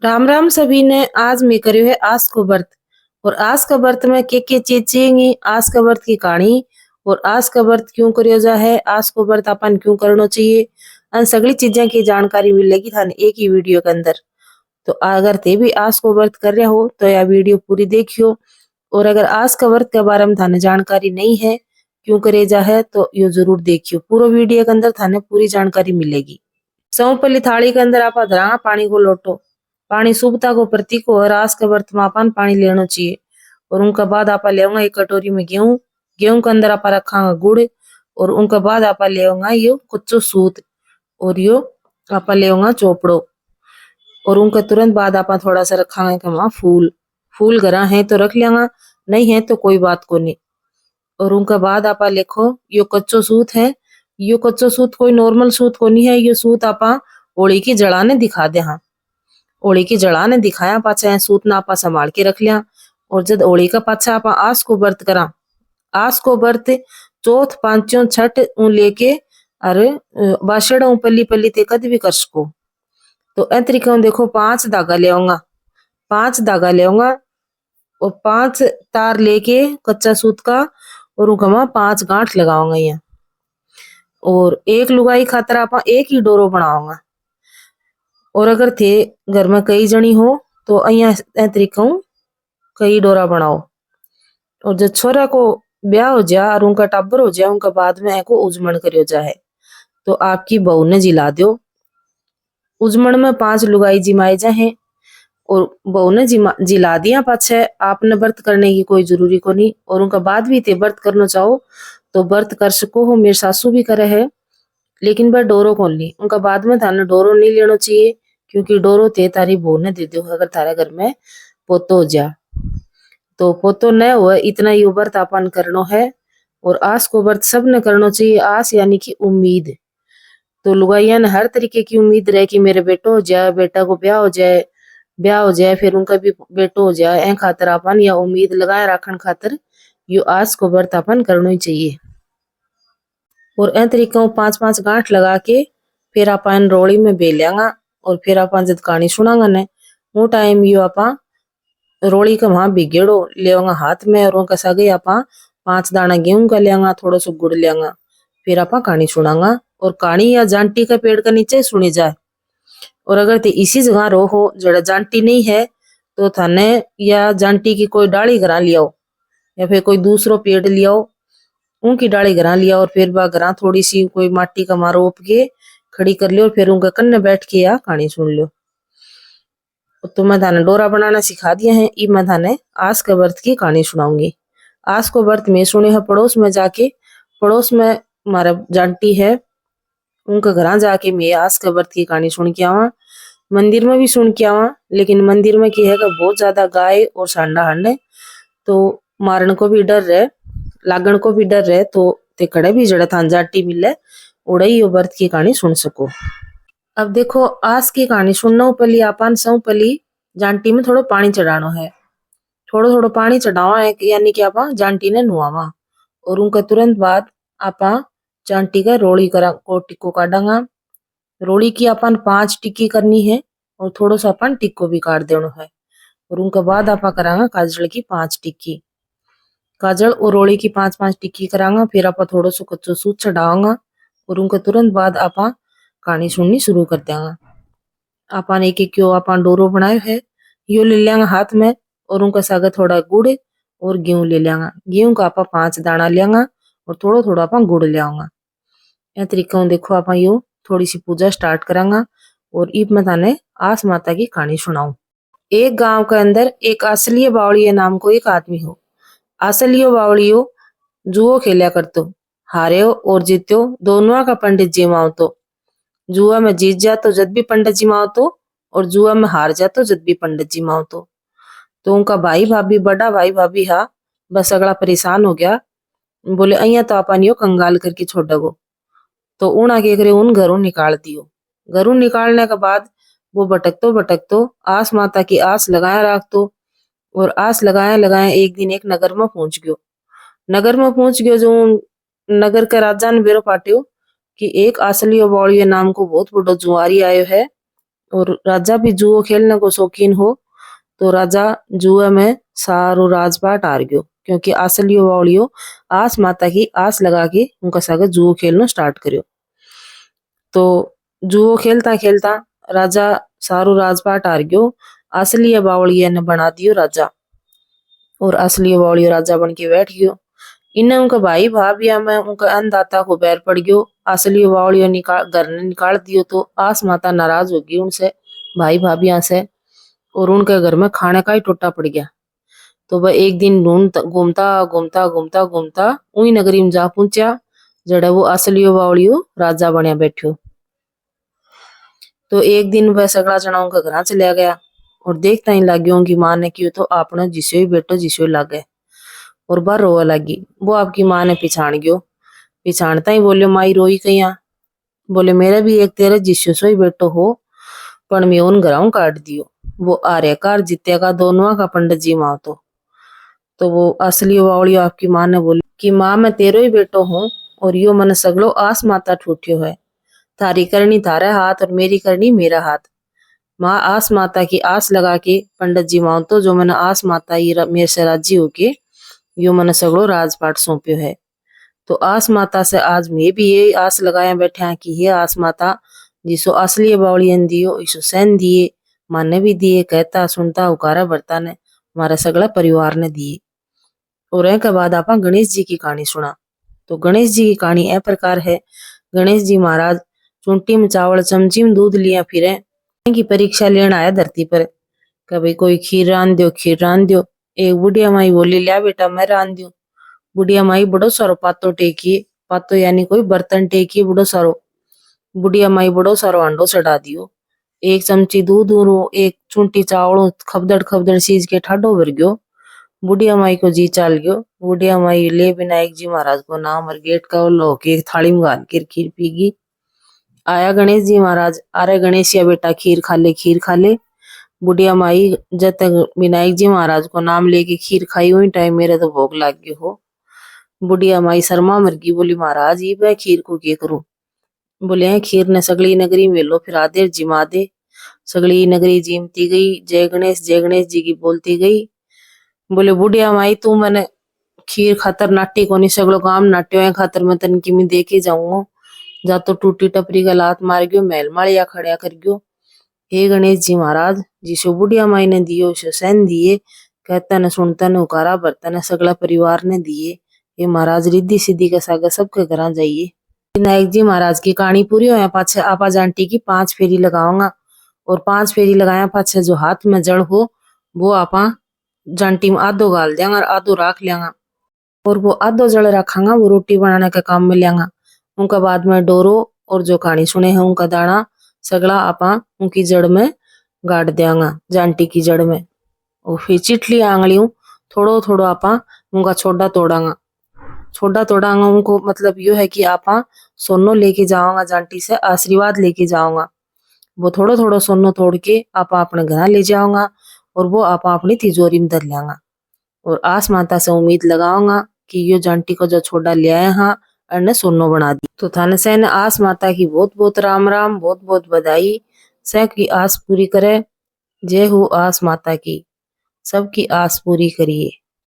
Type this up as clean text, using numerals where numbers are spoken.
राम राम सभी ने। आज मैं करियो है आज को व्रत। और आज का व्रत में के चीज चाहिए, आज का व्रत की कहानी और आज का व्रत क्यों करियो जा है, आज को व्रत अपन क्यों करना चाहिए, अन सगली चीजें की जानकारी मिलेगी थाने एक ही वीडियो के अंदर। तो अगर ते भी आज को व्रत कर रहे हो तो यह वीडियो पूरी देखियो। और अगर आज का व्रत के बारे में थाने जानकारी नहीं है क्यों करे जा है तो यो जरूर देखियो। पूरा वीडियो के अंदर थाने पूरी जानकारी मिलेगी। सौ पहली थाली के अंदर आप धरा पानी को लोटो। पानी शुभता को प्रतीक हो, रास के व्रत में अपन पानी लेना चाहिए। और उनका बाद आप लेगा एक कटोरी में गेहूं। गेहूं के अंदर आप रखांगा गुड़। और उनका बाद आप लेगा यो कच्चो सूत। और यो आप लेगा चोपड़ो। और उनका तुरंत बाद आप थोड़ा सा रखांगे कमा फूल। फूल घरा है तो रख लेगा, नहीं है तो कोई बात को नहीं। और उनका बाद आप लिखो यो कच्चो सूत है। यो कच्चो सूत कोई नॉर्मल सूत को नहीं है, यो सूत आप ओली की जड़ा ने दिखा दे। हाँ, ओली की जड़ा ने दिखाया पाछा सूत ना आपा संभाल के रख लिया। और जब ओली का पाछा आप आस को व्रत करा, आस को व्रत चौथ पांचों छठ लेके अरे बासड़ा पल्ली पल्ली ते कद भी कर सको। तो ए तरीके देखो 5 धागा ले आऊंगा, 5 धागा ले आऊंगा और 5 तार लेके कच्चा सूत का और उनका 5 गांठ लगाऊंगा यहाँ। और एक लुगाई खातर आप एक ही डोरो बनाऊंगा। और अगर थे घर में कई जनी हो तो अहिया तरीका कई डोरा बनाओ। और जब छोरा को ब्याह हो जाए और उनका टाबर हो जाए उनका बाद में एको उजमण करियो जाए तो आपकी बहू ने जिला दो। उजमण में 5 लुगाई जिमाई जाए और बहू ने जिला दिया पाछे आपने व्रत करने की कोई जरूरी को नहीं। और उनका बाद भी ते व्रत करना चाहो तो व्रत कर सको हो। मेरे सासू भी करे है लेकिन वह डोरो कौन ली, उनका बाद में थाने डोरो नहीं लेना चाहिए क्योंकि डोरो ते तारी बहू ने दे दो। अगर थारे घर में पोतो हो जा तो पोतो न हो इतना ही व्रत अपन करनो है। और आस को व्रत सब ने करना चाहिए। आस यानी कि उम्मीद। तो लुगाइया ने हर तरीके की उम्मीद रहे कि मेरे बेटो हो जाए, बेटा को ब्याह हो जाए, ब्याह हो जाए फिर उनका भी बेटो हो जाए। ए खातर अपन या उम्मीद लगाए रखन खातर यो आस को व्रत अपन करना ही चाहिए। और ए तरीका 5-5 गांठ लगा के फिर अपन रोड़ी में बेलेंगा। और फिर अपन जब कहानी सुनांगा ने वो टाइम यो अपन रोड़ी का वहां भिगेड़ो लेंगा हाथ में। और उनका सगे अपन 5 दाना गेहूं का लेंगा, थोड़ा सा गुड़ लेंगा। फिर अपन कहानी सुनांगा। और कहानी या जानटी का पेड़ का नीचे सुनी जाए। और अगर ते इसी जगह रो हो जड़ा जानटी नहीं है तो थाने या जानटी की कोई डाली घरा लियाओ या फिर कोई दूसरो पेड़ लियाओ, उनकी डाली घरा लिया। और फिर वह घरा थोड़ी सी कोई माटी का मारो रोप के खड़ी कर लियो और फिर उनके कन्ने बैठ के या कहानी सुन लियो। तो मैं थाने डोरा बनाना सिखा दिया है। इब मैं थाने आस के व्रत की कहानी सुनाऊंगी। आस को व्रत में सुने है पड़ोस में जाके, पड़ोस में हमारा जानटी है उनके घर जाके मैं आस के व्रत की कहानी सुन के आवा। मंदिर में भी सुन के आवा लेकिन मंदिर में की है बहुत ज्यादा गाय और सांडा हंड है तो मारन को भी डर रहे, लागण को भी डर रहे। तो ते कड़े भी जड़ा थान जाटी मिले उड़े ही व्रत की कहानी सुन सको। अब देखो आस की कहानी सुनना पहली आपन सौ पहली जानटी में थोड़ा पानी चढ़ानो है। थोड़ा थोड़ा पानी चढ़ावा है यानी कि आपा जानटी ने नुआवा। और उनका तुरंत बाद आपा जानटी का रोड़ी करा को टिक्को काटांगा। रोड़ी की अपन 5 टिक्की करनी है और थोड़ा सा अपन टिक्को भी काट देना है। और उनका बाद आपा करांगा काजल की 5 टिक्की। काजल और रोड़ी की 5-5 टिक्की करांगा। फिर आपा थोड़ा सा कच्चो सूत चढ़ावांगा। और उनका तुरंत बाद आपा कहानी सुननी शुरू कर देंगा। आपन एक एक क्यों आपन डोरो बनायो है यो ले लेंगा हाथ में। और उनका सागे थोड़ा गुड़ और गेहूं ले लेंगा। गेहूं का आपा 5 दाना लेंगा और थोड़ा थोड़ा आपा गुड़ ले आऊंगा। ए तरीका देखो आपा यो थोड़ी सी पूजा स्टार्ट करांगा। और इब मैं थाने आस माता की कहानी सुनाऊं। एक गांव के अंदर एक असलिय बावड़िया नाम को एक आदमी हो। असलियो बावड़ियो जुओ खेला करतो, हारे और जीत्यो दोनों का पंडित जी मावतो। जुआ में जीत जा तो जद भी पंडित जी मावतो और जुआ में हार जा तो जद भी पंडित जी मावतो। तो उनका भाई भाभी बड़ा भाई भाभी हा बस अगला परेशान हो गया। बोले अइया तो अपन यो कंगाल करके छोड़ दगो। तो उन आगे करे उन घरों निकाल दियो। घरों निकालने के बाद वो भटकतो आस माता की आस लगाया रखतो। और आस लगाया लगाया एक दिन एक नगर में पहुंच गयो। नगर में पहुंच गयो जो नगर के राजा ने बेरो पाट्यो कि एक असली बावड़िया नाम को बहुत बड़ो जुआरी आयो है और राजा भी जुओ खेलने को शौकीन हो तो राजा जुए में सारो राजपाट हार गयो, क्योंकि असलियो वालियो आस माता की आस लगा के उनका सागे जुओ खेलना स्टार्ट करियो। तो जुओ खेलता खेलता राजा सारो राजपाट हार गयो। असली बावड़िया ने बना दियो राजा, और असली बावड़ियो राजा बन के बैठ गयो। इन्हें उनका भाई भाभिया में उनका अन्नदाता को बैर पड़ गयो। असली बावड़ियो निकाल घर ने निकाल दियो तो आस माता नाराज होगी उनसे, भाई भाभिया से, और उनके घर में खाने का ही टोटा पड़ गया। तो वह एक दिन ढूंढ घूमता घूमता घूमता घूमता उही नगरी में जा पहुंचा जड़े वो असलियो बावड़ियो राजा बनया बैठो। तो एक दिन वह सगला जना उनका घर चलिया गया और देखता ही लाग्यो उनकी माँ ने क्यों तो आपने जिसो ही बेटो जिसो ही लागे, और बार रोवा लगी। वो आपकी माँ ने पिछाण गयो, पिछाणता ही बोलियो माई रोई कहिया। बोले मेरा भी एक तेरे जिसो सो ही बेटो हो, पण मैं उन घराऊ काट दियो। वो आर्यकार जित्या का दोनों का पंडित जी माँ तो वो असली बावड़ी आपकी माँ ने बोली कि माँ मैं तेरो ही बेटो हूँ और यो मन सगलो आस माता ठूठ्यो है। थारी करनी थारे हाथ और मेरी करनी मेरा हाथ। माँ आस माता की आस लगा के पंडित जी माँ तो जो मैंने आस माता ये मेरे से राजी होके यो मन सगलो राजपाट सौंप्यो है। तो आस माता से आज मैं भी ये आस लगाया बैठा कि हे आस माता जिसो असली बावड़ियन दियो इसो सहन दिए, माने भी दिए, कहता सुनता उकारा बरता ने हमारा सगला परिवार ने दिए। और एक बाद आप गणेश जी की कहानी सुना। तो गणेश जी की कहानी ए प्रकार है। गणेश जी महाराज चुंटी में चावल चमची में दूध लिया फिरे की परीक्षा लेने आया धरती पर। कभी कोई खीर रान दो, खीर रान दो। एक बुढ़िया माई बोली लिया बेटा मैं रान दू। बुढ़िया माई बड़ो सारो पातो टेकी, पातो यानी कोई बर्तन टेकी बड़ो सारो। बुढ़िया माई बड़ो सारो अंडो चढ़ा दियो। एक चमची दूध उरो, एक चुंटी चावल खबदड़ खबदड़ सीज के ठाडो भर गयो। बुढ़िया माई को जी चाल गयो। बुढ़िया माई ले विनायक जी महाराज को नाम और गेट का लो के थाली में घाल के खीर पीगी। आया गणेश जी महाराज, अरे गणेशिया बेटा खीर खा ले, खीर खा ले। बुढ़िया माई जब तक विनायक जी महाराज को नाम लेके खीर खाई हुई टाइम मेरे तो भोग लाग गयो हो। बुढ़िया माई शर्मा मर गई, बोली महाराज ये मैं खीर को क्या करूं। बोले हैं खीर ने सगली नगरी में लो फिर आदे जिमा दे। सगली नगरी जिमती गई, जय गणेश जी की बोलती गई। बोले बुढ़िया माई तू मैंने खीर खातर नाटी कोनी सगलो काम नाट्यो है खातर मैं तन की मैं देखे जाऊंगा। जा तो टूटी टपरी का लात मार गयो, महल माड़िया खड़िया कर गयो। हे गणेश जी महाराज जिसो बुढ़िया माई ने दियो सो सहन दिए, कहता न सुनता न उकारा भरता न सगला परिवार ने दिए। ये महाराज रिद्धि सिद्धि का सागा सबके घर जाइए। विनायक जी महाराज की कहानी पूरी होया पाछे आपा जांटी की 5 फेरी लगाऊंगा, और 5 फेरी लगाया पाछे जो हाथ में जड़ हो वो आपा जांटी में आधो गाल देंगा और आधो राख लेंगा, और वो आधो जड़ रखांगा वो रोटी बनाने के काम में लेंगा। उनका बाद में डोरो और जो कहानी सुने हैं उनका दाना सगला आपा उनकी जड़ में गाड़ देंगा, जांटी की जड़ में। और फिर चिटली आंगलियों थोड़ो थोड़ो आपा उनका छोड़ा तोड़ांगा, छोड़ा तोड़ांगा। उनको मतलब यो है कि आपा सोनो लेके जाऊंगा, जांटी से आशीर्वाद लेके जाऊंगा। वो थोड़ो थोड़ो सोनो तोड़ के आपा अपने घर ले जाऊंगा और वो आपा अपनी तिजोरी में धर लेंगा। और आस माता से उम्मीद लगाऊंगा कि यो जांटी को जो छोड़ा ले आए हाँ अने सोनो बना दी। तो थाने से न आस माता की बहुत बहुत राम राम, बहुत बहुत बधाई। से की आस पूरी करे। जय हो आस माता की, सबकी आस पूरी करिए।